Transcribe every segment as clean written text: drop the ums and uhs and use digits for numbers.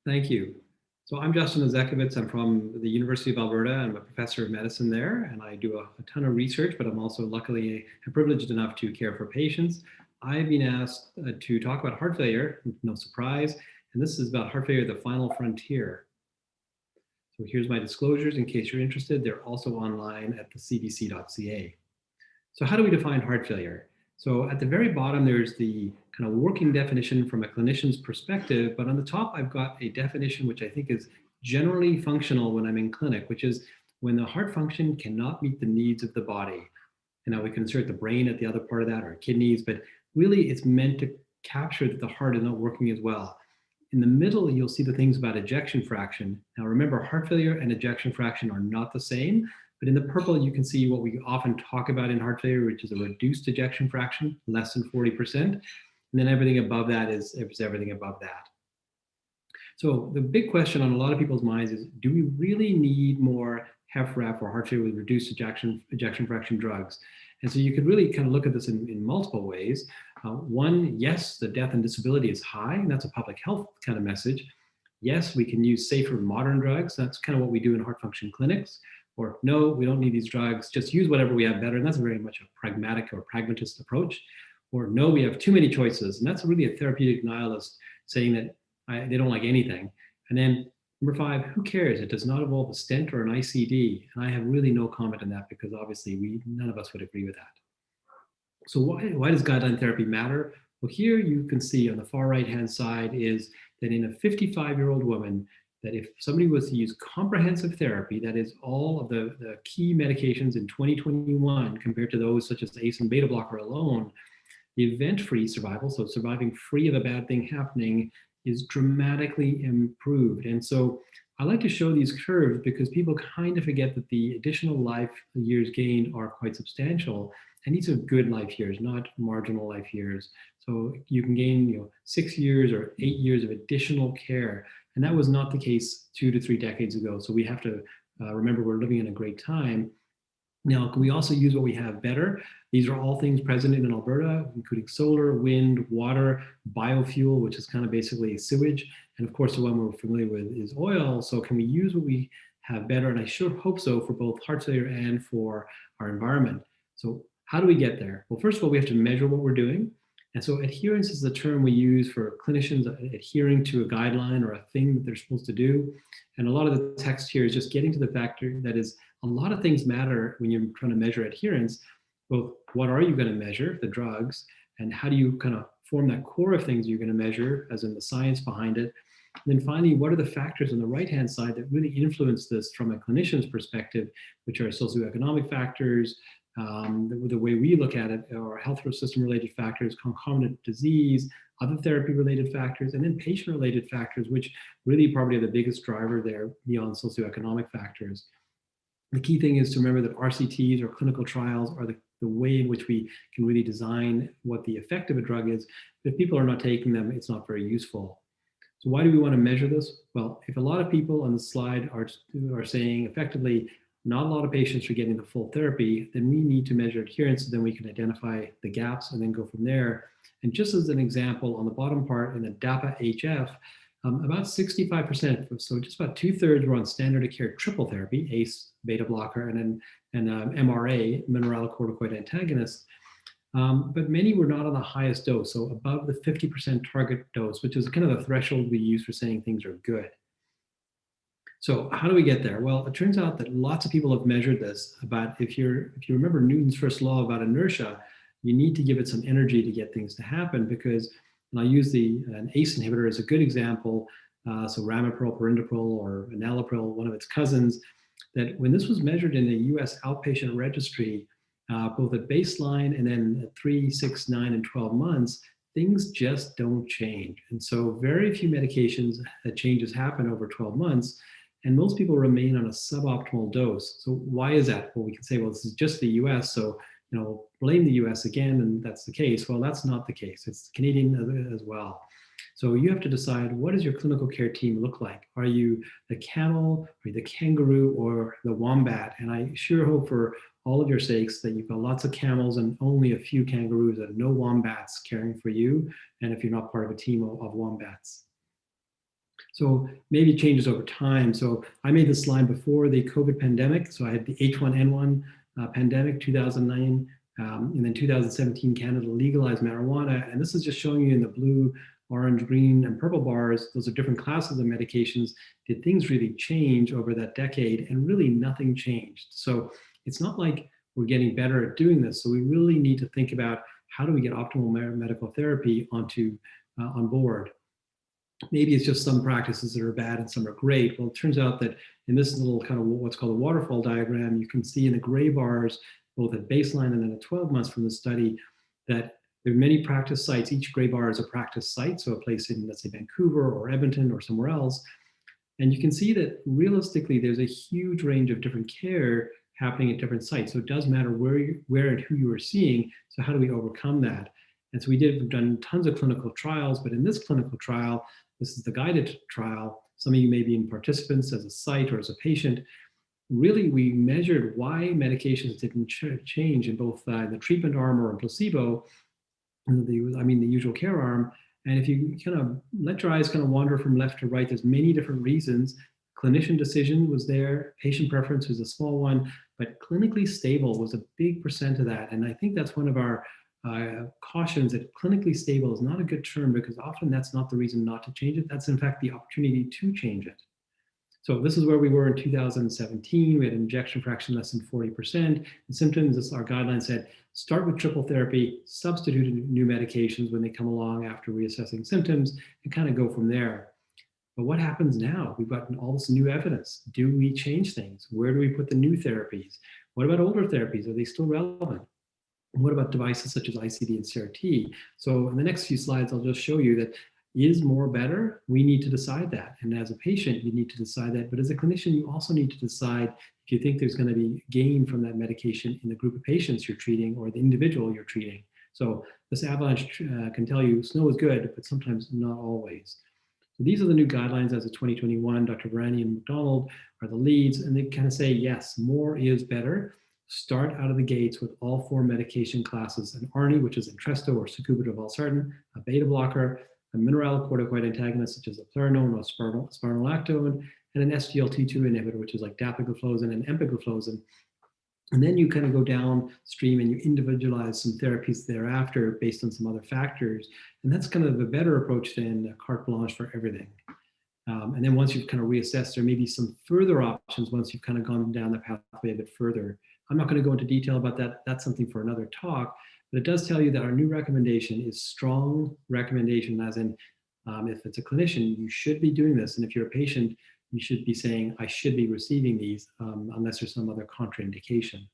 Thank you. So I'm Justin Ezekowitz. I'm from the University of Alberta. I'm a professor of medicine there, and I do a ton of research, but I'm also luckily privileged enough to care for patients. I've been asked to talk about heart failure, no surprise, and this is about heart failure, the final frontier. So here's my disclosures in case you're interested. They're also online at the cdc.ca. So how do we define heart failure? So at the very bottom, there's the kind of working definition from a clinician's perspective, but on the top, I've got a definition which I think is generally functional when I'm in clinic, which is when the heart function cannot meet the needs of the body. And now we can insert the brain at the other part of that, or kidneys, but really it's meant to capture that the heart is not working as well. In the middle, you'll see the things about ejection fraction. Now remember, heart failure and ejection fraction are not the same. But in the purple, you can see what we often talk about in heart failure, which is a reduced ejection fraction, less than 40%. And then everything above that is everything above that. So the big question on a lot of people's minds is, do we really need more HFrEF or heart failure with reduced ejection fraction drugs? And so you could really kind of look at this in multiple ways. One, yes, the death and disability is high, and that's a public health kind of message. Yes, we can use safer modern drugs. That's kind of what we do in heart function clinics. Or no, we don't need these drugs, just use whatever we have better. And that's very much a pragmatic or pragmatist approach. Or no, we have too many choices. And that's really a therapeutic nihilist saying that they don't like anything. And then number 5, who cares? It does not involve a stent or an ICD. And I have really no comment on that because obviously none of us would agree with that. So why does guideline therapy matter? Well, here you can see on the far right-hand side is that in a 55-year-old woman, that if somebody was to use comprehensive therapy, that is all of the key medications in 2021 compared to those such as ACE and beta blocker alone, the event-free survival, so surviving free of a bad thing happening, is dramatically improved. And so I like to show these curves because people kind of forget that the additional life years gained are quite substantial. And these are good life years, not marginal life years. So you can gain 6 years or 8 years of additional care. And that was not the case 2 to 3 decades ago. So we have to remember we're living in a great time. Now, can we also use what we have better? These are all things present in Alberta, including solar, wind, water, biofuel, which is kind of basically sewage. And of course, the one we're familiar with is oil. So can we use what we have better? And I sure hope so for both heart failure and for our environment. So how do we get there? Well, first of all, we have to measure what we're doing. And so adherence is the term we use for clinicians adhering to a guideline or a thing that they're supposed to do. And a lot of the text here is just getting to the factor that is a lot of things matter when you're trying to measure adherence. Both what are you going to measure, the drugs, and how do you kind of form that core of things you're going to measure, as in the science behind it. And then finally, what are the factors on the right-hand side that really influence this from a clinician's perspective, which are socioeconomic factors, the way we look at it, or health system-related factors, concomitant disease, other therapy-related factors, and then patient-related factors, which really probably are the biggest driver there beyond socioeconomic factors. The key thing is to remember that RCTs or clinical trials are the way in which we can really design what the effect of a drug is. If people are not taking them, it's not very useful. So why do we want to measure this? Well, if a lot of people on the slide are saying effectively, not a lot of patients are getting the full therapy, then we need to measure adherence, so then we can identify the gaps and then go from there. And just as an example, on the bottom part in the DAPA-HF, about 65%, so just about 2/3 were on standard of care triple therapy, ACE, beta blocker, and MRA, mineralocorticoid antagonist. But many were not on the highest dose, so above the 50% target dose, which is kind of the threshold we use for saying things are good. So how do we get there? Well, it turns out that lots of people have measured this. But if you remember Newton's first law about inertia, you need to give it some energy to get things to happen, because, and I'll use an ACE inhibitor as a good example, so ramipril, perindopril, or enalapril, one of its cousins, that when this was measured in a US outpatient registry, both at baseline and then at 3, 6, 9, and 12 months, things just don't change. And so very few medications changes happen over 12 months. And most people remain on a suboptimal dose. So why is that? Well, we can say, well, this is just the US, so blame the US again, and that's the case. Well, that's not the case. It's Canadian as well. So you have to decide, what does your clinical care team look like? Are you the camel, are you the kangaroo, or the wombat? And I sure hope for all of your sakes that you've got lots of camels and only a few kangaroos and no wombats caring for you, and if you're not part of a team of wombats. So maybe it changes over time. So I made this slide before the COVID pandemic. So I had the H1N1 pandemic, 2009, and then 2017, Canada legalized marijuana. And this is just showing you in the blue, orange, green, and purple bars. Those are different classes of medications. Did things really change over that decade? And really nothing changed. So it's not like we're getting better at doing this. So we really need to think about how do we get optimal medical therapy on board. Maybe it's just some practices that are bad and some are great. Well, it turns out that in this little kind of what's called a waterfall diagram, you can see in the gray bars, both at baseline and then at 12 months from the study, that there are many practice sites. Each gray bar is a practice site, so a place in, let's say, Vancouver or Edmonton or somewhere else. And you can see that realistically, there's a huge range of different care happening at different sites. So it does matter where and who you are seeing. So how do we overcome that? And so we've done tons of clinical trials, but in this clinical trial, this is the guided trial. Some of you may be in participants as a site or as a patient. Really, we measured why medications didn't change in both the treatment arm or in placebo, the usual care arm. And if you kind of let your eyes kind of wander from left to right, there's many different reasons. Clinician decision was there, patient preference was a small one, but clinically stable was a big percent of that. And I think that's one of our cautions that clinically stable is not a good term, because often that's not the reason not to change it. That's in fact the opportunity to change it. So this is where we were in 2017. We had an ejection fraction less than 40%. The symptoms, as our guideline said, start with triple therapy, substitute new medications when they come along after reassessing symptoms, and kind of go from there. But what happens now? We've gotten all this new evidence. Do we change things? Where do we put the new therapies? What about older therapies? Are they still relevant? What about devices such as ICD and CRT? So in the next few slides, I'll just show you that is more better? We need to decide that. And as a patient, you need to decide that. But as a clinician, you also need to decide if you think there's going to be gain from that medication in the group of patients you're treating or the individual you're treating. So this avalanche can tell you snow is good, but sometimes not always. So these are the new guidelines as of 2021. Dr. Varani and McDonald are the leads, and they kind of say, yes, more is better. Start out of the gates with all 4 medication classes: an ARNI, which is Entresto or sacubitril valsartan, a beta blocker, a mineralocorticoid antagonist such as eplerenone or spironolactone, and an SGLT2 inhibitor, which is like dapagliflozin and empagliflozin. And then you kind of go downstream and you individualize some therapies thereafter based on some other factors. And that's kind of a better approach than carte blanche for everything. And then once you've kind of reassessed, there may be some further options once you've kind of gone down the pathway a bit further. I'm not going to go into detail about that. That's something for another talk. But it does tell you that our new recommendation is strong recommendation, as in if it's a clinician, you should be doing this. And if you're a patient, you should be saying, I should be receiving these unless there's some other contraindication.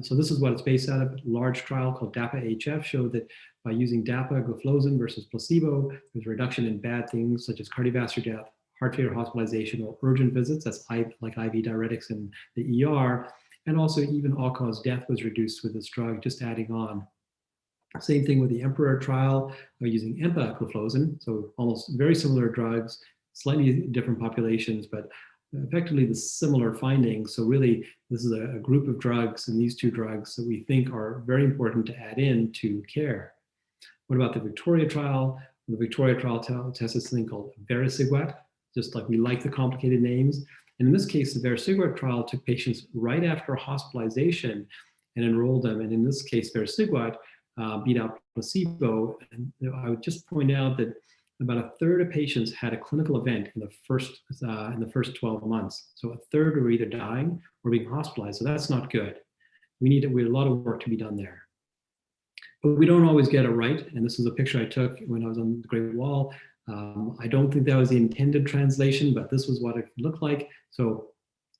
So this is what it's based out of. A large trial called DAPA-HF showed that by using dapagliflozin versus placebo, there's a reduction in bad things such as cardiovascular death, heart failure hospitalization, or urgent visits. That's like IV diuretics in the ER. And also even all-cause death was reduced with this drug, just adding on. Same thing with the Emperor trial, using empagliflozin, so almost very similar drugs, slightly different populations, but effectively the similar findings. So really, this is a group of drugs, and these 2 drugs that we think are very important to add in to care. What about the Victoria trial? The Victoria trial tested something called vericiguat, just like we like the complicated names. And in this case, the vericiguat trial took patients right after hospitalization and enrolled them. And in this case, vericiguat beat out placebo. And I would just point out that about a third of patients had a clinical event in the first 12 months. So a third were either dying or being hospitalized. So that's not good. We have a lot of work to be done there. But we don't always get it right. And this is a picture I took when I was on the Great Wall. I don't think that was the intended translation, but this was what it looked like. So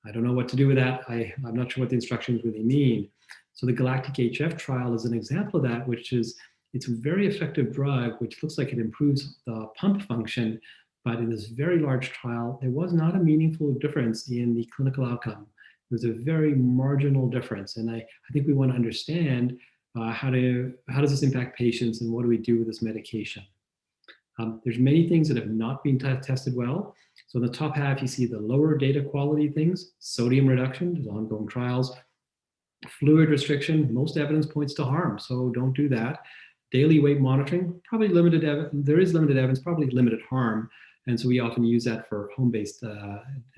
I don't know what to do with that. I'm not sure what the instructions really mean. So the Galactic HF Trial is an example of that, which is, it's a very effective drug, which looks like it improves the pump function, but in this very large trial, there was not a meaningful difference in the clinical outcome. It was a very marginal difference. And I think we want to understand how does this impact patients and what do we do with this medication? There's many things that have not been tested well. So in the top half, you see the lower data quality things: sodium reduction, there's ongoing trials; fluid restriction, most evidence points to harm, so don't do that; daily weight monitoring, probably limited, there is limited evidence, probably limited harm; And so we often use that for home-based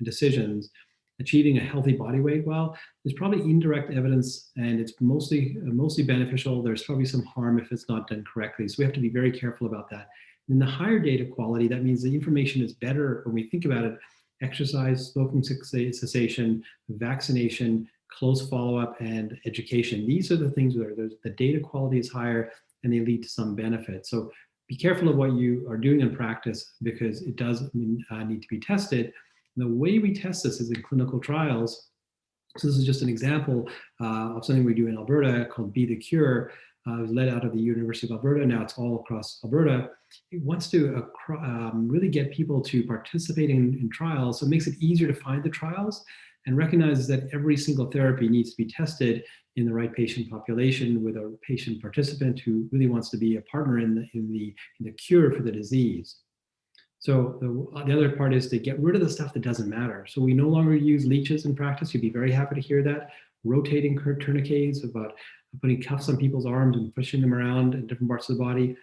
decisions. Achieving a healthy body weight, well, there's probably indirect evidence, and it's mostly beneficial. There's probably some harm if it's not done correctly. So we have to be very careful about that. In the higher data quality, that means the information is better when we think about it. Exercise, smoking cessation, vaccination, close follow-up, and education. These are the things where the data quality is higher and they lead to some benefit. So be careful of what you are doing in practice, because it does need to be tested. The way we test this is in clinical trials. So this is just an example of something we do in Alberta called Be the Cure. It was led out of the University of Alberta. Now it's all across Alberta. It wants to really get people to participate in trials. So it makes it easier to find the trials, and recognizes that every single therapy needs to be tested in the right patient population with a patient participant who really wants to be a partner in the cure for the disease. So the other part is to get rid of the stuff that doesn't matter. So we no longer use leeches in practice. You'd be very happy to hear that. Rotating tourniquets, about putting cuffs on people's arms and pushing them around in different parts of the body.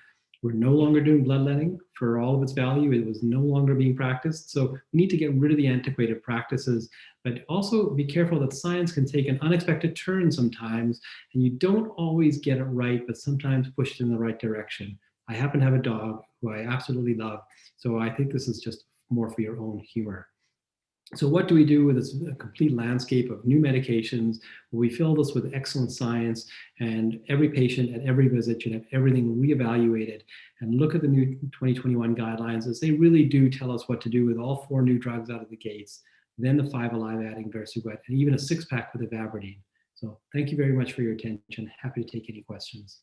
We're no longer doing bloodletting for all of its value. It was no longer being practiced. So we need to get rid of the antiquated practices, but also be careful that science can take an unexpected turn sometimes, and you don't always get it right, but sometimes push it in the right direction. I happen to have a dog who I absolutely love, so I think this is just more for your own humor. So what do we do with this complete landscape of new medications? Well, we fill this with excellent science, and every patient at every visit should have everything reevaluated, and look at the new 2021 guidelines, as they really do tell us what to do with all 4 new drugs out of the gates, then the 5 alive adding Versuet, and even a 6-pack with Ivabradine. So thank you very much for your attention. Happy to take any questions.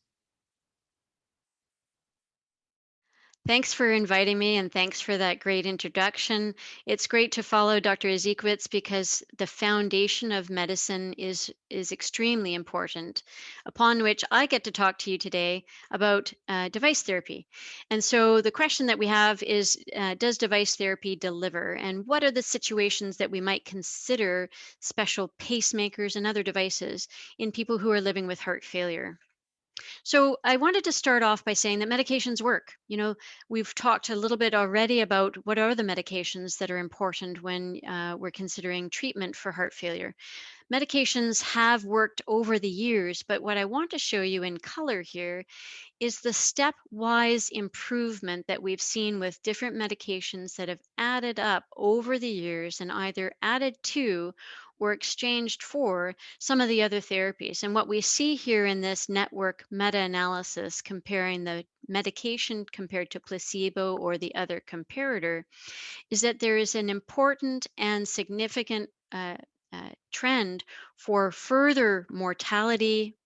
Thanks for inviting me, and thanks for that great introduction. It's great to follow Dr. Ezekowitz because the foundation of medicine is extremely important, upon which I get to talk to you today about device therapy. And so the question that we have is, does device therapy deliver? And what are the situations that we might consider special pacemakers and other devices in people who are living with heart failure? So I wanted to start off by saying that medications work. We've talked a little bit already about what are the medications that are important when we're considering treatment for heart failure. Medications have worked over the years, but what I want to show you in color here is the stepwise improvement that we've seen with different medications that have added up over the years and either added to or exchanged for some of the other therapies. And what we see here in this network meta-analysis comparing the medication compared to placebo or the other comparator is that there is an important and significant trend for further mortality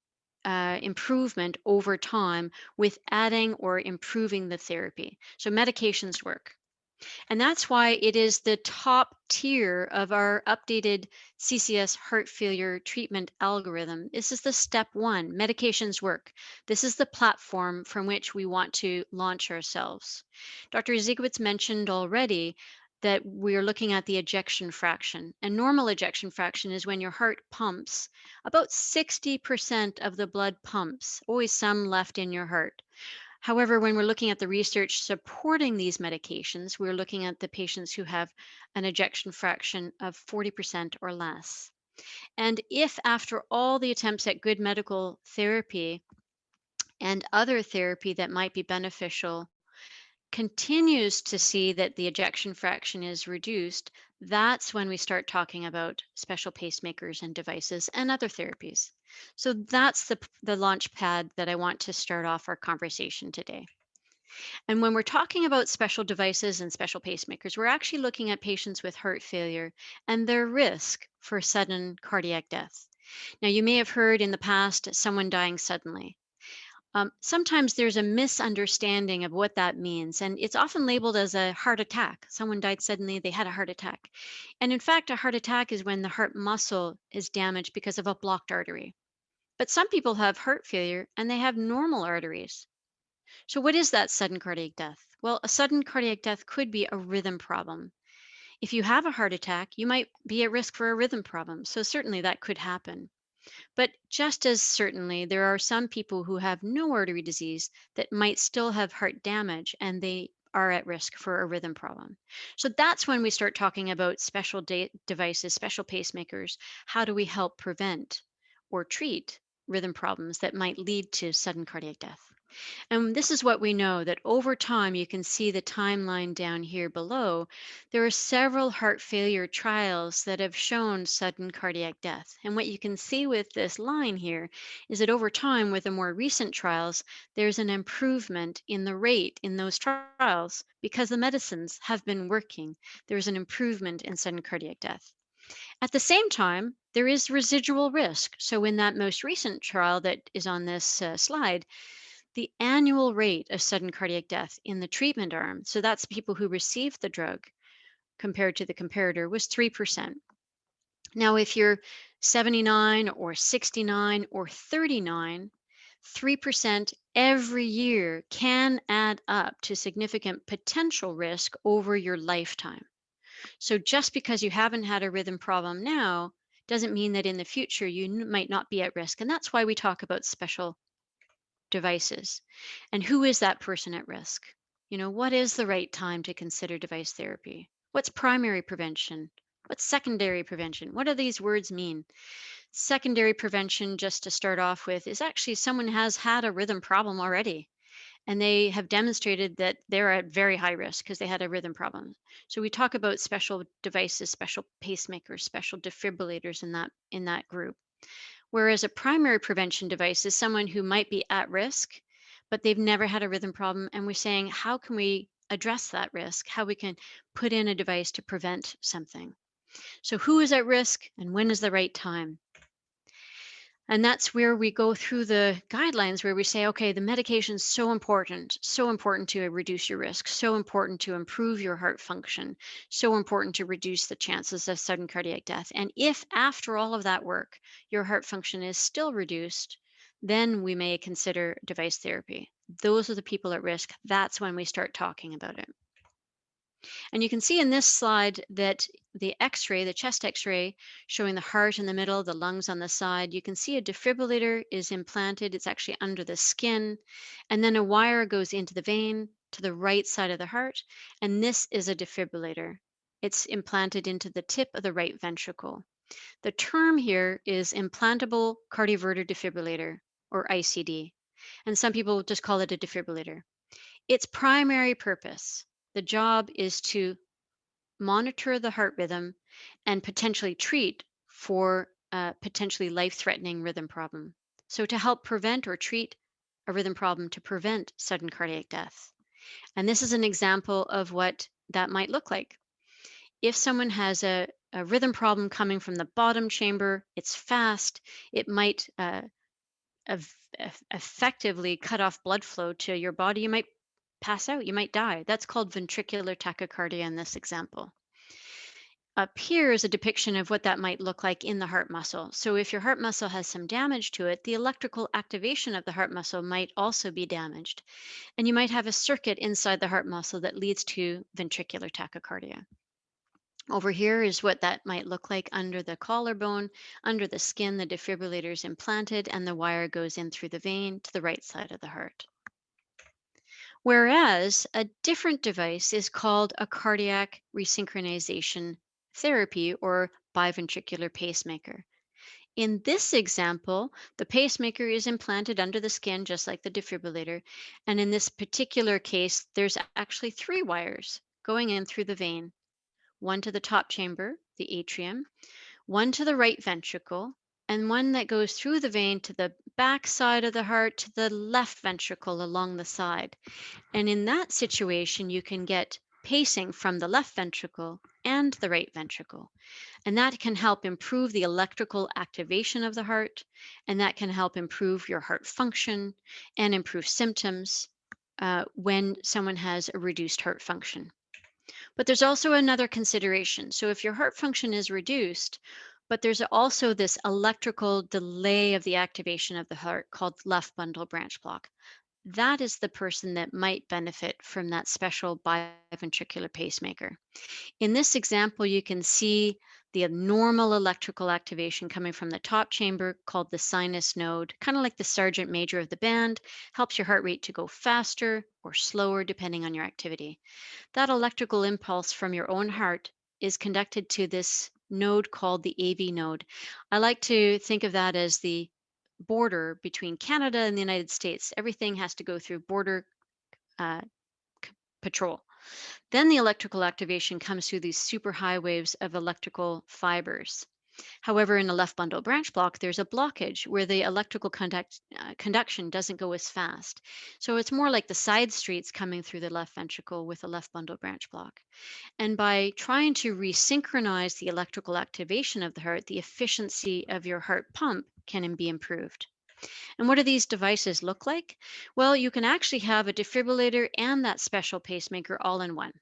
improvement over time with adding or improving the therapy. So medications work. And that's why it is the top tier of our updated CCS heart failure treatment algorithm. This is the step 1, medications work. This is the platform from which we want to launch ourselves. Dr. Ezekowitz mentioned already that we're looking at the ejection fraction. And normal ejection fraction is when your heart pumps about 60% of the blood pumps, always some left in your heart. However, when we're looking at the research supporting these medications, we're looking at the patients who have an ejection fraction of 40% or less. And if after all the attempts at good medical therapy and other therapy that might be beneficial continues to see that the ejection fraction is reduced, that's when we start talking about special pacemakers and devices and other therapies. So that's the launch pad that I want to start off our conversation today. And when we're talking about special devices and special pacemakers, we're actually looking at patients with heart failure and their risk for sudden cardiac death. Now, you may have heard in the past someone dying suddenly. Sometimes there's a misunderstanding of what that means, and it's often labeled as a heart attack. Someone died suddenly, they had a heart attack. And in fact, a heart attack is when the heart muscle is damaged because of a blocked artery. But some people have heart failure and they have normal arteries. So, what is that sudden cardiac death? Well, a sudden cardiac death could be a rhythm problem. If you have a heart attack, you might be at risk for a rhythm problem. So, certainly that could happen. But just as certainly, there are some people who have no artery disease that might still have heart damage, and they are at risk for a rhythm problem. So that's when we start talking about special devices, special pacemakers. How do we help prevent or treat rhythm problems that might lead to sudden cardiac death? And this is what we know, that over time, you can see the timeline down here below. There are several heart failure trials that have shown sudden cardiac death. And what you can see with this line here is that over time, with the more recent trials, there's an improvement in the rate in those trials because the medicines have been working. There's an improvement in sudden cardiac death. At the same time, there is residual risk. So, in that most recent trial that is on this slide, the annual rate of sudden cardiac death in the treatment arm, so that's people who received the drug compared to the comparator, was 3%. Now, if you're 79 or 69 or 39, 3% every year can add up to significant potential risk over your lifetime. So just because you haven't had a rhythm problem now doesn't mean that in the future you might not be at risk. And that's why we talk about special devices. And who is that person at risk? What is the right time to consider device therapy? What's primary prevention? What's secondary prevention? What do these words mean? Secondary prevention, just to start off with, is actually someone has had a rhythm problem already and they have demonstrated that they're at very high risk because they had a rhythm problem. So we talk about special devices, special pacemakers, special defibrillators in that group. Whereas a primary prevention device is someone who might be at risk, but they've never had a rhythm problem. And we're saying, how can we address that risk? How we can put in a device to prevent something. So, who is at risk and when is the right time? And that's where we go through the guidelines where we say, okay, the medication is so important to reduce your risk, so important to improve your heart function, so important to reduce the chances of sudden cardiac death. And if after all of that work, your heart function is still reduced, then we may consider device therapy. Those are the people at risk. That's when we start talking about it. And you can see in this slide that the x-ray, the chest x-ray, showing the heart in the middle, the lungs on the side, you can see a defibrillator is implanted. It's actually under the skin. And then a wire goes into the vein to the right side of the heart. And this is a defibrillator. It's implanted into the tip of the right ventricle. The term here is implantable cardioverter defibrillator, or ICD. And some people just call it a defibrillator. Its primary purpose, the job is to monitor the heart rhythm and potentially treat for a potentially life-threatening rhythm problem. So to help prevent or treat a rhythm problem to prevent sudden cardiac death. And this is an example of what that might look like. If someone has a rhythm problem coming from the bottom chamber, it's fast, it might effectively cut off blood flow to your body. You might pass out, you might die. That's called ventricular tachycardia in this example. Up here is a depiction of what that might look like in the heart muscle. So if your heart muscle has some damage to it, the electrical activation of the heart muscle might also be damaged. And you might have a circuit inside the heart muscle that leads to ventricular tachycardia. Over here is what that might look like under the collarbone. Under the skin, the defibrillator is implanted and the wire goes in through the vein to the right side of the heart. Whereas a different device is called a cardiac resynchronization therapy or biventricular pacemaker. In this example, the pacemaker is implanted under the skin, just like the defibrillator. And in this particular case, there's actually 3 wires going in through the vein, one to the top chamber, the atrium, one to the right ventricle, and one that goes through the vein to the back side of the heart to the left ventricle along the side. And in that situation, you can get pacing from the left ventricle and the right ventricle. And that can help improve the electrical activation of the heart, and that can help improve your heart function and improve symptoms when someone has a reduced heart function. But there's also another consideration. So if your heart function is reduced, but there's also this electrical delay of the activation of the heart called left bundle branch block. That is the person that might benefit from that special biventricular pacemaker. In this example, you can see The normal electrical activation coming from the top chamber, called the sinus node, kind of like the sergeant major of the band, helps your heart rate to go faster or slower depending on your activity. That electrical impulse from your own heart is conducted to this node called the AV node. I like to think of that as the border between Canada and the United States. Everything has to go through border uh, patrol. Then the electrical activation comes through these super high waves of electrical fibers. However, in a left bundle branch block, there's a blockage where the electrical conduction doesn't go as fast. So it's more like the side streets coming through the left ventricle with a left bundle branch block. And by trying to resynchronize the electrical activation of the heart, the efficiency of your heart pump can be improved. And what do these devices look like? Well, you can actually have a defibrillator and that special pacemaker all in one.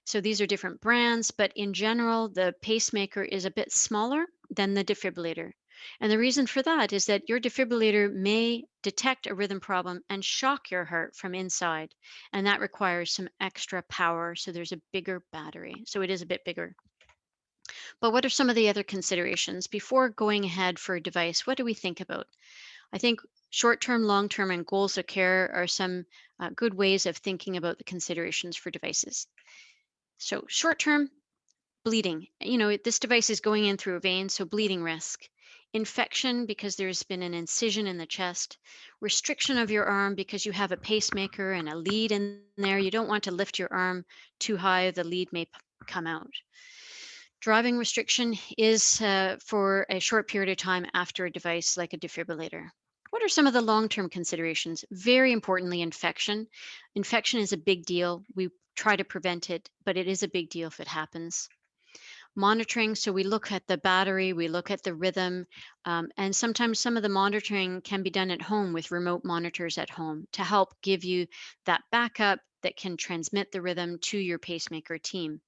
So these are different brands, but in general, the pacemaker is a bit smaller than the defibrillator. And the reason for that is that your defibrillator may detect a rhythm problem and shock your heart from inside. And that requires some extra power. So there's a bigger battery. So it is a bit bigger. But what are some of the other considerations before going ahead for a device? What do we think about? I think short term, long term, and goals of care are some good ways of thinking about the considerations for devices. So, short term, bleeding. This device is going in through a vein, so bleeding risk. Infection because there's been an incision in the chest. Restriction of your arm because you have a pacemaker and a lead in there. You don't want to lift your arm too high, the lead may come out. Driving restriction is for a short period of time after a device like a defibrillator. What are some of the long term considerations? Very importantly, infection. Infection is a big deal. We try to prevent it, but it is a big deal if it happens. Monitoring, so we look at the battery, we look at the rhythm, and sometimes some of the monitoring can be done at home with remote monitors at home to help give you that backup that can transmit the rhythm to your pacemaker team.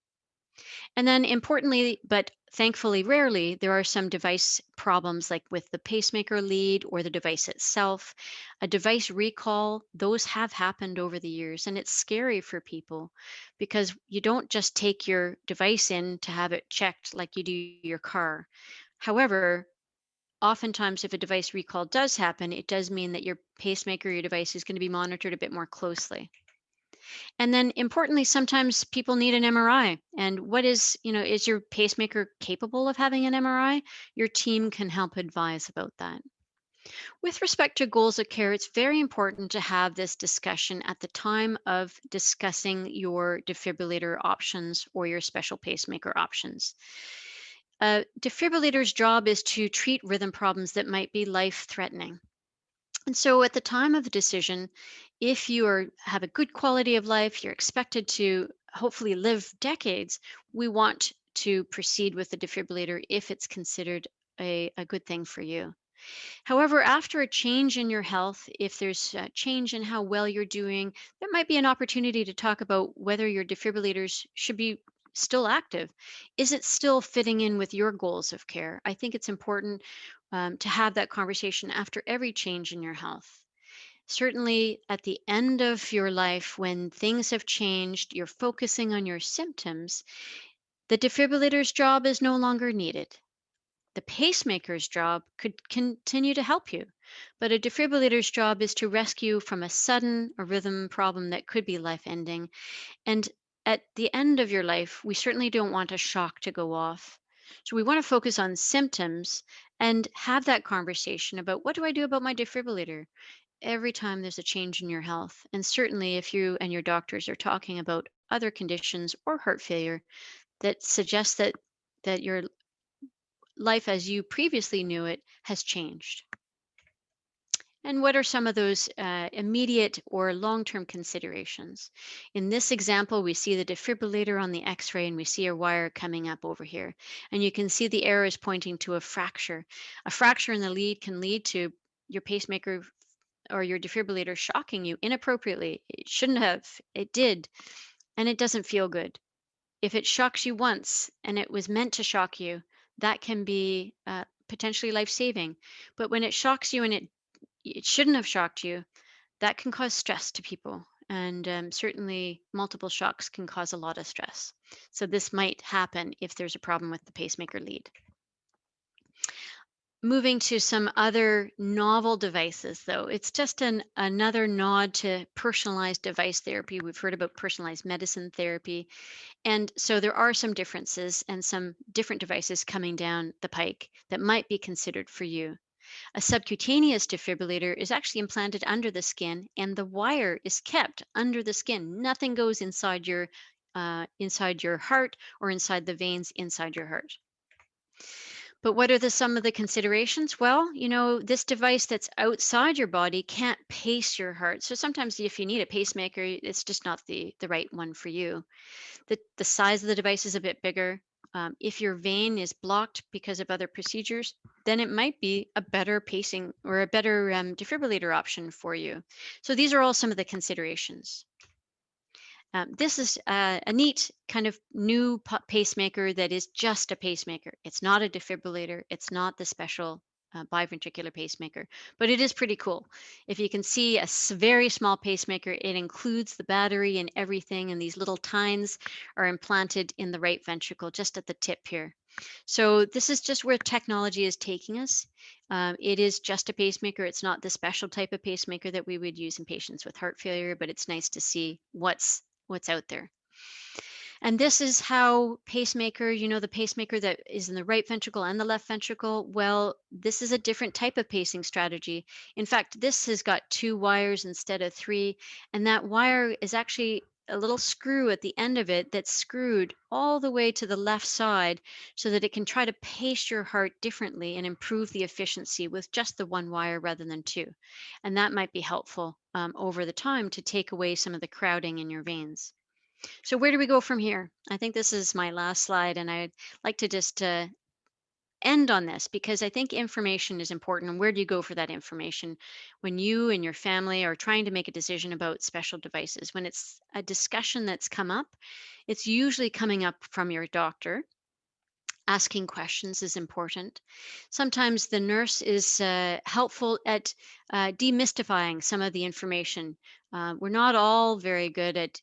And then importantly, but thankfully rarely, there are some device problems like with the pacemaker lead or the device itself. A device recall, those have happened over the years, and it's scary for people because you don't just take your device in to have it checked like you do your car. However, oftentimes if a device recall does happen, it does mean that your pacemaker, your device is going to be monitored a bit more closely. And then importantly, sometimes people need an MRI. And is your pacemaker capable of having an MRI? Your team can help advise about that. With respect to goals of care, it's very important to have this discussion at the time of discussing your defibrillator options or your special pacemaker options. A defibrillator's job is to treat rhythm problems that might be life threatening. And so at the time of the decision, if have a good quality of life, you're expected to hopefully live decades, we want to proceed with the defibrillator if it's considered a good thing for you. However, after a change in your health, if there's a change in how well you're doing, there might be an opportunity to talk about whether your defibrillators should be still active. Is it still fitting in with your goals of care? I think it's important to have that conversation after every change in your health. Certainly, at the end of your life, when things have changed, you're focusing on your symptoms, the defibrillator's job is no longer needed. The pacemaker's job could continue to help you, but a defibrillator's job is to rescue from a sudden a rhythm problem that could be life ending. And at the end of your life, we certainly don't want a shock to go off. So we want to focus on symptoms and have that conversation about what do I do about my defibrillator every time there's a change in your health. And certainly if you and your doctors are talking about other conditions or heart failure that suggests that your life as you previously knew it has changed. And what are some of those immediate or long term considerations? In this example, we see the defibrillator on the x ray and we see a wire coming up over here. And you can see the arrow is pointing to a fracture. A fracture in the lead can lead to your pacemaker or your defibrillator shocking you inappropriately. It shouldn't have, it did, and it doesn't feel good. If it shocks you once and it was meant to shock you, that can be potentially life saving. But when it shocks you and it shouldn't have shocked you, that can cause stress to people. And certainly multiple shocks can cause a lot of stress. So this might happen if there's a problem with the pacemaker lead. Moving to some other novel devices, though, it's just another nod to personalized device therapy. We've heard about personalized medicine therapy. And so there are some differences and some different devices coming down the pike that might be considered for you. A subcutaneous defibrillator is actually implanted under the skin, and the wire is kept under the skin. Nothing goes inside your heart or inside the veins inside your heart. But what are some of the considerations? Well, this device that's outside your body can't pace your heart. So sometimes if you need a pacemaker, it's just not the right one for you. The size of the device is a bit bigger. If your vein is blocked because of other procedures, then it might be a better pacing or a better defibrillator option for you. So these are all some of the considerations. This is a neat kind of new pacemaker that is just a pacemaker. It's not a defibrillator. It's not the special biventricular pacemaker, but it is pretty cool. If you can see a very small pacemaker, it includes the battery and everything, and these little tines are implanted in the right ventricle, just at the tip here. So this is just where technology is taking us. It is just a pacemaker. It's not the special type of pacemaker that we would use in patients with heart failure, but it's nice to see what's out there. And this is how pacemaker, the pacemaker that is in the right ventricle and the left ventricle, well, this is a different type of pacing strategy. In fact, this has got 2 wires instead of 3, and that wire is actually a little screw at the end of it that's screwed all the way to the left side so that it can try to pace your heart differently and improve the efficiency with just the 1 wire rather than 2. And that might be helpful over the time to take away some of the crowding in your veins. So where do we go from here? I think this is my last slide, and I'd like to just end on this because I think information is important. And where do you go for that information when you and your family are trying to make a decision about special devices? When it's a discussion that's come up, it's usually coming up from your doctor. Asking questions is important. Sometimes the nurse is helpful at demystifying some of the information. We're not all very good at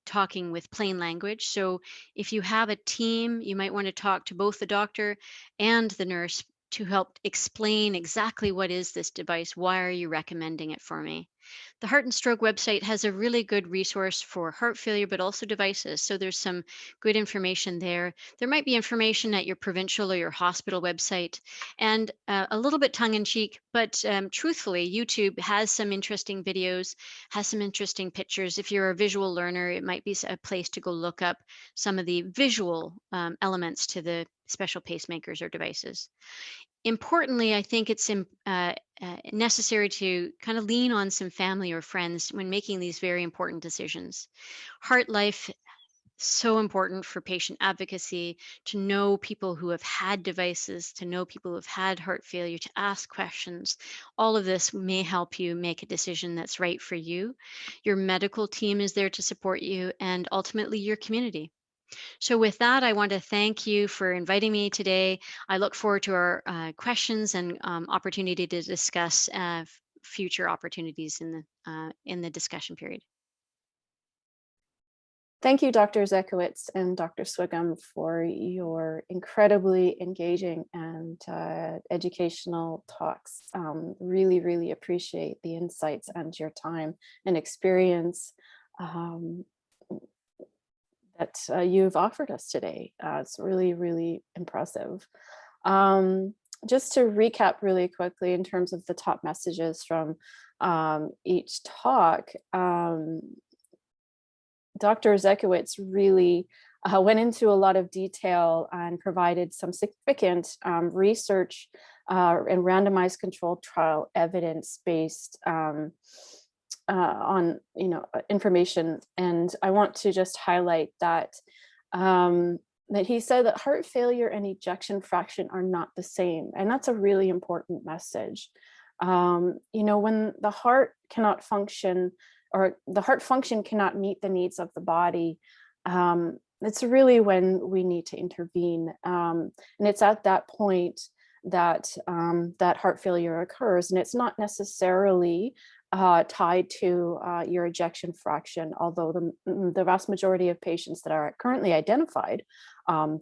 talking with plain language. So if you have a team, you might want to talk to both the doctor and the nurse to help explain exactly what is this device? Why are you recommending it for me? The Heart and Stroke website has a really good resource for heart failure, but also devices. So there's some good information there. There might be information at your provincial or your hospital website, and a little bit tongue in cheek, but truthfully, YouTube has some interesting videos, has some interesting pictures. If you're a visual learner, it might be a place to go look up some of the visual elements to the special pacemakers or devices. Importantly, I think it's necessary to kind of lean on some family or friends when making these very important decisions. Heart life, so important for patient advocacy, to know people who have had devices, to know people who have had heart failure, to ask questions. All of this may help you make a decision that's right for you. Your medical team is there to support you, and ultimately your community. So with that, I want to thank you for inviting me today. I look forward to our questions and opportunity to discuss future opportunities in the discussion period. Thank you, Dr. Ezekowitz and Dr. Swiggum, for your incredibly engaging and educational talks. Really, really appreciate the insights and your time and experience that you've offered us today. It's really, really impressive. Just to recap really quickly in terms of the top messages from each talk, Dr. Ezekowitz really went into a lot of detail and provided some significant research and randomized controlled trial evidence-based on information. And I want to just highlight that that he said that heart failure and ejection fraction are not the same, and that's a really important message. When the heart cannot function, or the heart function cannot meet the needs of the body, it's really when we need to intervene. And it's at that point that that heart failure occurs. And it's not necessarily tied to your ejection fraction, although the vast majority of patients that are currently identified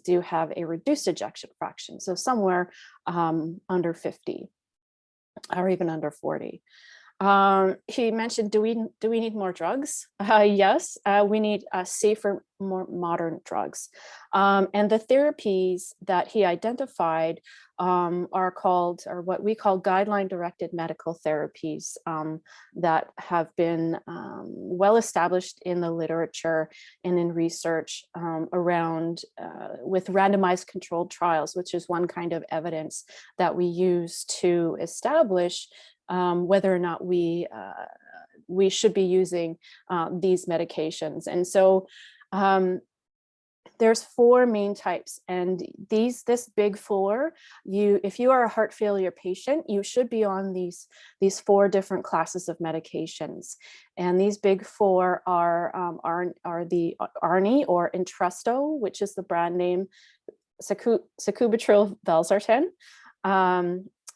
do have a reduced ejection fraction, so somewhere under 50 or even under 40. He mentioned, do we need more drugs? Yes, we need safer, more modern drugs. And the therapies that he identified are called, or what we call guideline directed medical therapies, that have been well established in the literature and in research around with randomized controlled trials, which is one kind of evidence that we use to establish whether or not we should be using these medications. And so there's 4 main types, and this big 4, if you are a heart failure patient, you should be on these 4 different classes of medications. And these big 4 are the ARNI, or Entresto, which is the brand name, sacubitril valsartan.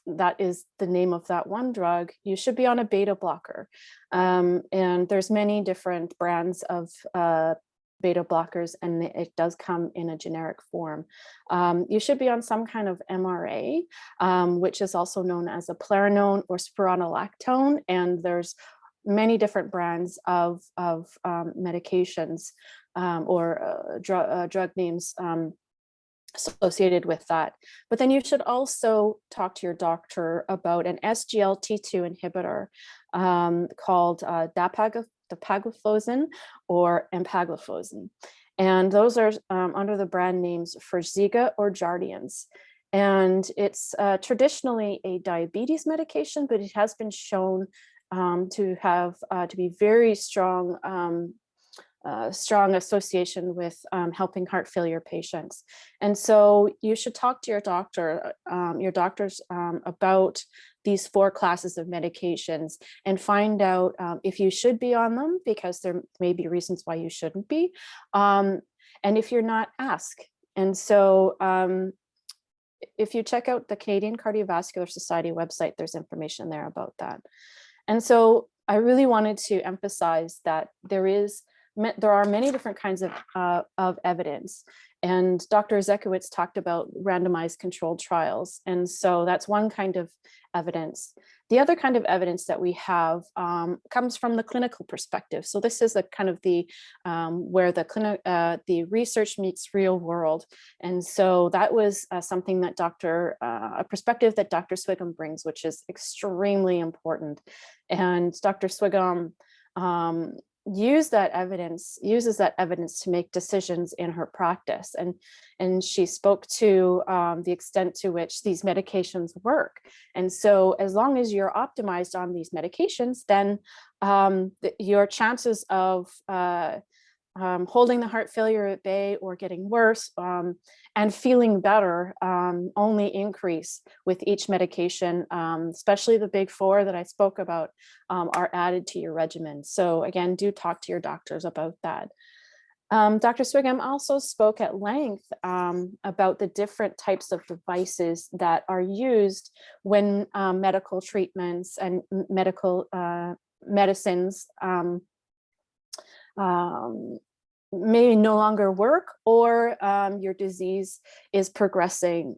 That is the name of that one drug. You should be on a beta blocker. And there's many different brands of beta blockers, and it does come in a generic form. You should be on some kind of MRA, which is also known as a eplerenone or spironolactone. And there's many different brands of medications or drug names associated with that. But then you should also talk to your doctor about an SGLT2 inhibitor called dapagliflozin or empagliflozin. And those are under the brand names Farxiga or Jardiance. And it's traditionally a diabetes medication, but it has been shown to be very strong association with helping heart failure patients. And so you should talk to your doctors about these 4 classes of medications and find out if you should be on them, because there may be reasons why you shouldn't be. And if you're not, ask. And so if you check out the Canadian Cardiovascular Society website, there's information there about that. And so I really wanted to emphasize that there are many different kinds of evidence. And Dr. Ezekowitz talked about randomized controlled trials. And so that's one kind of evidence. The other kind of evidence that we have comes from the clinical perspective. So this is a kind of where the research meets real world. And so that was something that a perspective that Dr. Swiggum brings, which is extremely important. And Dr. Swiggum uses that evidence to make decisions in her practice, and she spoke to the extent to which these medications work. And so as long as you're optimized on these medications, then your chances of holding the heart failure at bay or getting worse and feeling better only increase with each medication, especially the big 4 that I spoke about are added to your regimen. So again, do talk to your doctors about that. Dr. Swiggum also spoke at length about the different types of devices that are used when medical treatments and medical medicines may no longer work, or your disease is progressing,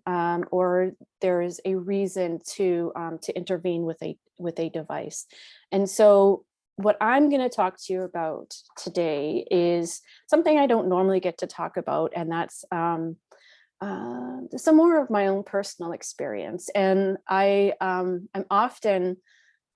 or there is a reason to intervene with a device. And so what I'm going to talk to you about today is something I don't normally get to talk about, and that's some more of my own personal experience. And I'm often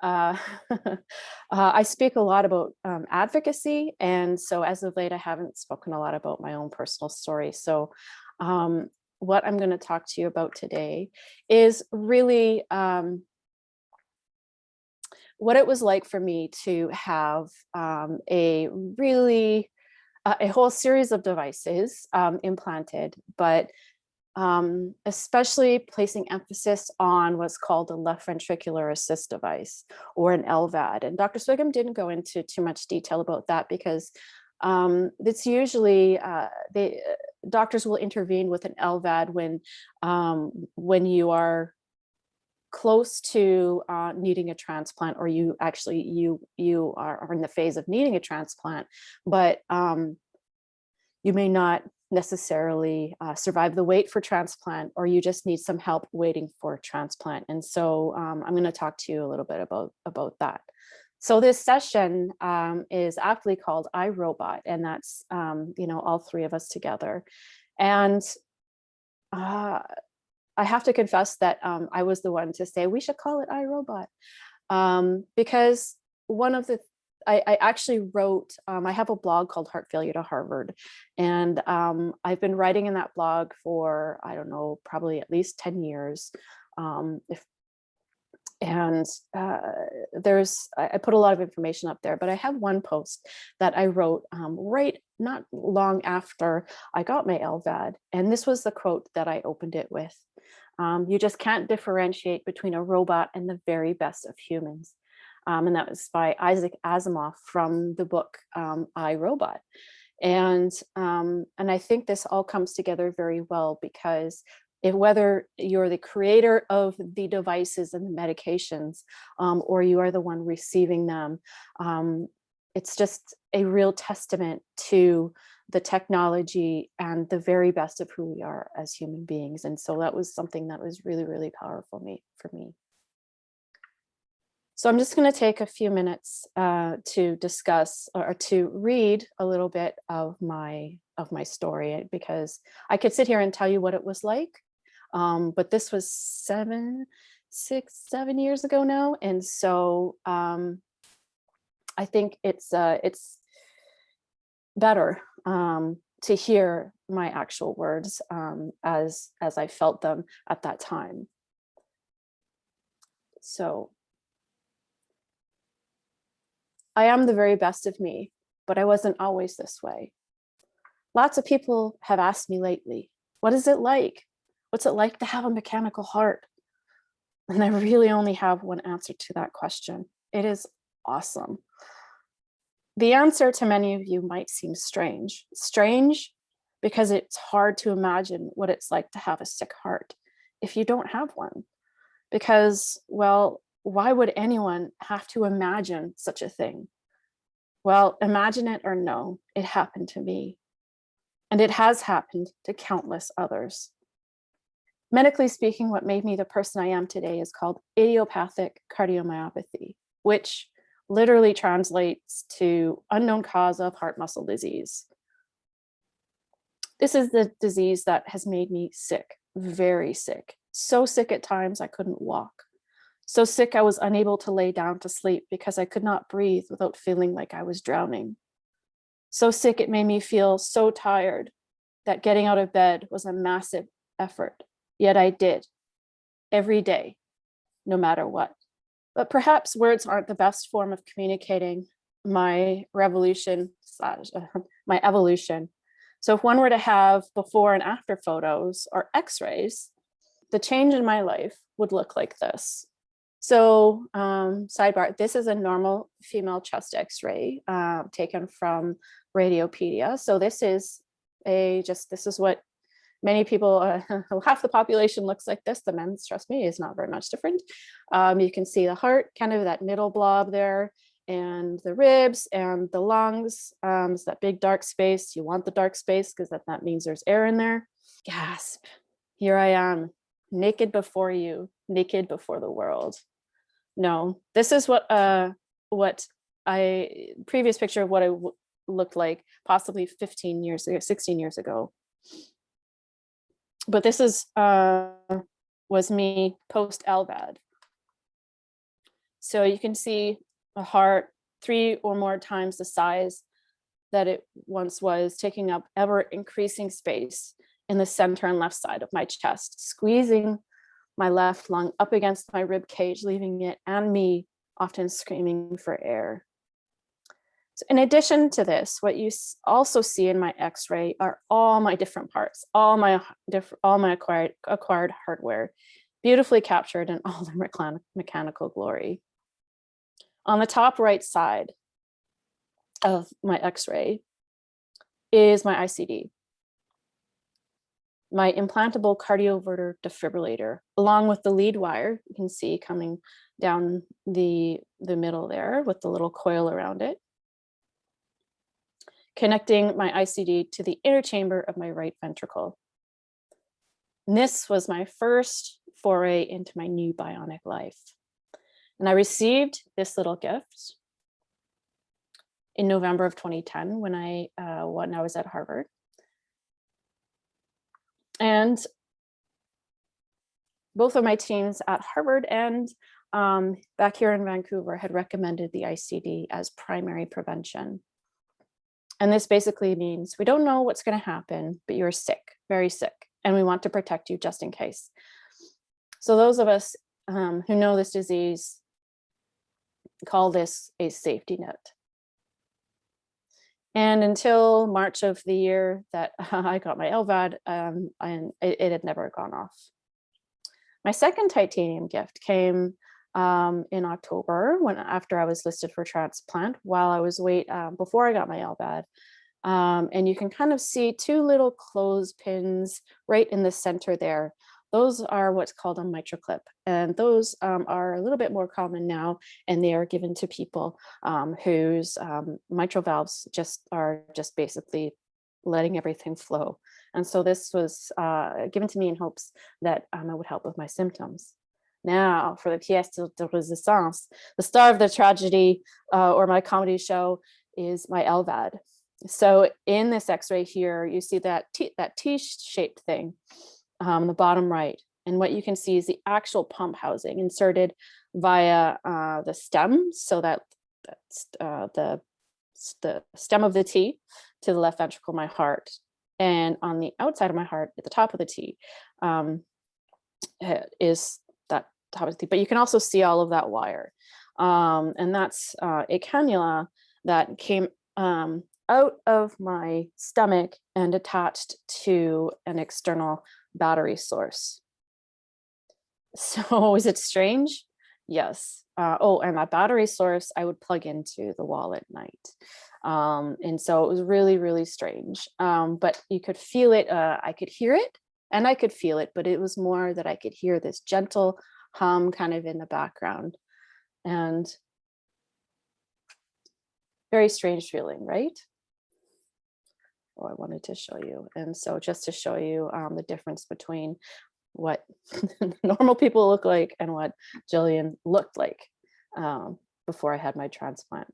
I speak a lot about advocacy, and so as of late I haven't spoken a lot about my own personal story. So what I'm going to talk to you about today is really what it was like for me to have a whole series of devices implanted, but especially placing emphasis on what's called a left ventricular assist device, or an LVAD. And Dr. Swiggum didn't go into too much detail about that, because it's usually doctors will intervene with an LVAD when you are close to needing a transplant, or you actually you are in the phase of needing a transplant, but you may not necessarily survive the wait for transplant, or you just need some help waiting for transplant. And so I'm going to talk to you a little bit about that. So this session is aptly called iRobot, and that's all three of us together. And I have to confess that I was the one to say we should call it iRobot, because one of the I actually wrote, I have a blog called Heart Failure to Harvard, and I've been writing in that blog for, I don't know, probably at least 10 years. I put a lot of information up there, but I have one post that I wrote right not long after I got my LVAD. And this was the quote that I opened it with. You just can't differentiate between a robot and the very best of humans. And that was by Isaac Asimov from the book iRobot. And I think this all comes together very well, because whether you're the creator of the devices and the medications, or you are the one receiving them, it's just a real testament to the technology and the very best of who we are as human beings. And so that was something that was really, really powerful for me. So I'm just going to take a few minutes to discuss or to read a little bit of my story, because I could sit here and tell you what it was like, but this was 7 years ago now, and so I think it's better to hear my actual words as I felt them at that time. So. I am the very best of me, but I wasn't always this way. Lots of people have asked me lately, what is it like? What's it like to have a mechanical heart? And I really only have one answer to that question. It is awesome. The answer to many of you might seem strange. Strange because it's hard to imagine what it's like to have a sick heart if you don't have one. Because, well, why would anyone have to imagine such a thing? Well, imagine it or no, it happened to me. And it has happened to countless others. Medically speaking, what made me the person I am today is called Idiopathic Cardiomyopathy, which literally translates to unknown cause of heart muscle disease. This is the disease that has made me sick, very sick. So sick at times I couldn't walk. So sick I was unable to lay down to sleep because I could not breathe without feeling like I was drowning. So sick it made me feel so tired that getting out of bed was a massive effort. Yet I did, every day, no matter what. But perhaps words aren't the best form of communicating my revolution / my evolution. So if one were to have before and after photos or x-rays, the change in my life would look like this. So sidebar, this is a normal female chest x-ray taken from Radiopedia. So this is what many people, half the population looks like this. The men's, trust me, is not very much different. You can see the heart, kind of that middle blob there, and the ribs and the lungs. It's that big dark space. You want the dark space because that means there's air in there. Gasp, here I am, naked before you, naked before the world. No, this is previous picture of what I looked like possibly 15 years ago, 16 years ago. But this was me post LVAD. So you can see a heart 3 or more times the size that it once was, taking up ever increasing space in the center and left side of my chest, squeezing my left lung up against my rib cage, leaving it and me often screaming for air. So in addition to this, what you also see in my x-ray are all my different parts, all my acquired hardware, beautifully captured in all their mechanical glory. On the top right side of my x-ray is my ICD. my implantable Cardioverter defibrillator, along with the lead wire, you can see coming down the middle there with the little coil around it, connecting my ICD to the inner chamber of my right ventricle. And this was my first foray into my new bionic life. And I received this little gift in November of 2010 when I was at Harvard. And both of my teams at Harvard and back here in Vancouver had recommended the ICD as primary prevention. And this basically means we don't know what's going to happen, but you're sick, very sick, and we want to protect you just in case. So those of us who know this disease call this a safety net. And until March of the year that I got my LVAD, and it had never gone off. My second titanium gift came in October, after I was listed for transplant, while I was before I got my LVAD. And you can kind of see two little clothespins right in the center there. Those are what's called a mitral clip, and those are a little bit more common now, and they are given to people whose mitral valves are basically letting everything flow. And so this was given to me in hopes that it would help with my symptoms. Now for the pièce de résistance, the star of the tragedy or my comedy show is my LVAD. So in this X-ray here, you see that T-shaped thing on the bottom right. And what you can see is the actual pump housing inserted via the stem. So that's the stem of the T to the left ventricle of my heart. And on the outside of my heart, at the top of the T, is that top of the T. But you can also see all of that wire. And that's a cannula that came out of my stomach and attached to an external battery source. So is it strange? Yes. And that battery source I would plug into the wall at night. And so it was really, really strange. But you could feel it. I could hear it and I could feel it, but it was more that I could hear this gentle hum kind of in the background. And very strange feeling, right? I wanted to show you. And so just to show you the difference between what normal people look like and what Jillian looked like before I had my transplant.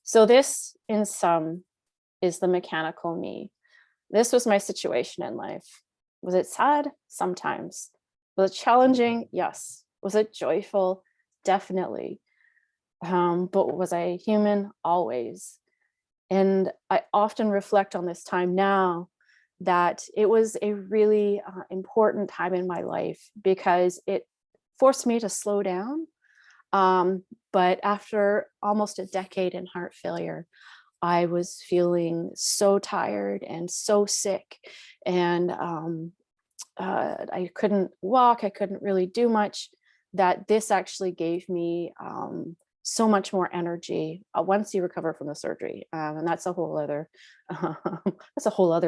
So this, in sum, is the mechanical me. This was my situation in life. Was it sad? Sometimes. Was it challenging? Yes. Was it joyful? Definitely. But was I human? Always. And I often reflect on this time now that it was a really important time in my life because it forced me to slow down. But after almost a decade in heart failure, I was feeling so tired and so sick, and I couldn't walk, I couldn't really do much, that this actually gave me so much more energy once you recover from the surgery. And that's a whole other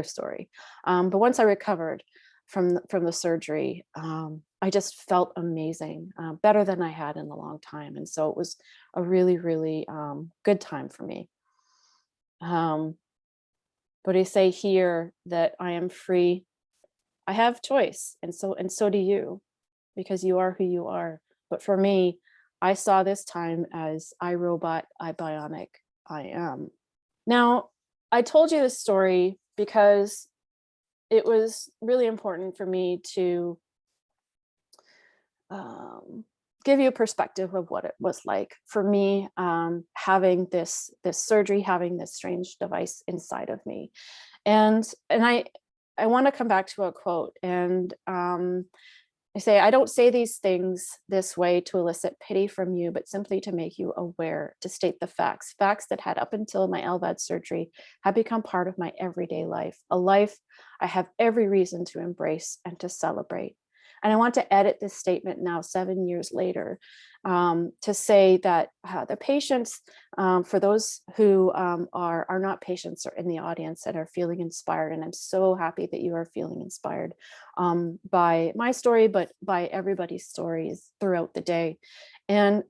story. But once I recovered from the surgery, I just felt amazing, better than I had in a long time. And so it was a really, really good time for me. But I say here that I am free. I have choice, and so do you, because you are who you are. But for me, I saw this time as iRobot, iBionic, I am. Now, I told you this story because it was really important for me to give you a perspective of what it was like for me having this surgery, having this strange device inside of me. And I want to come back to a quote, and I say, I don't say these things this way to elicit pity from you, but simply to make you aware, to state the facts that had up until my LVAD surgery had become part of my everyday life, a life I have every reason to embrace and to celebrate. And I want to edit this statement now 7 years later to say that the patients, for those who are not patients or in the audience that are feeling inspired, and I'm so happy that you are feeling inspired by my story, but by everybody's stories throughout the day. And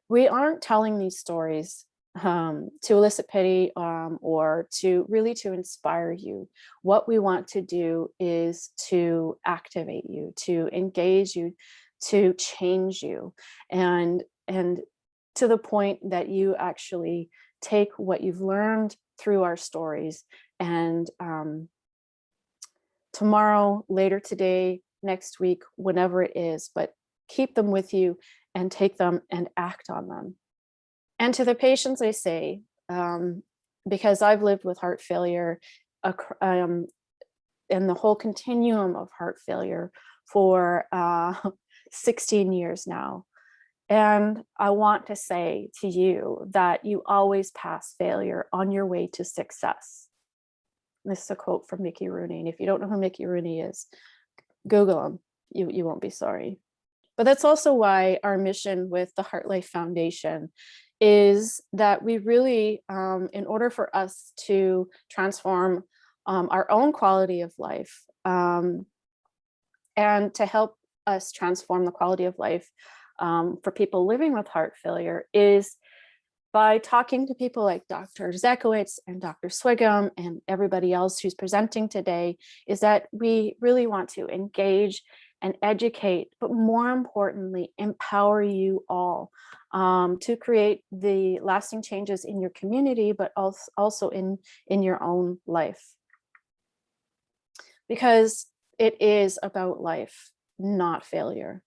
we aren't telling these stories to elicit pity or to really to inspire you. What we want to do is to activate you, to engage you, to change you, and to the point that you actually take what you've learned through our stories and tomorrow, later today, next week, whenever it is, but keep them with you and take them and act on them. And to the patients, I say, because I've lived with heart failure and the whole continuum of heart failure for 16 years now. And I want to say to you that you always pass failure on your way to success. This is a quote from Mickey Rooney. And if you don't know who Mickey Rooney is, Google him. You won't be sorry. But that's also why our mission with the HeartLife Foundation is that we really, in order for us to transform our own quality of life and to help us transform the quality of life for people living with heart failure, is by talking to people like Dr. Ezekowitz and Dr. Swiggum and everybody else who's presenting today, is that we really want to engage and educate, but more importantly, empower you all to create the lasting changes in your community, but also in your own life. Because it is about life, not failure.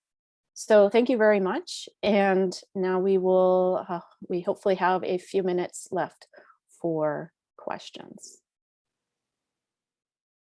So thank you very much. And now we will, we hopefully have a few minutes left for questions.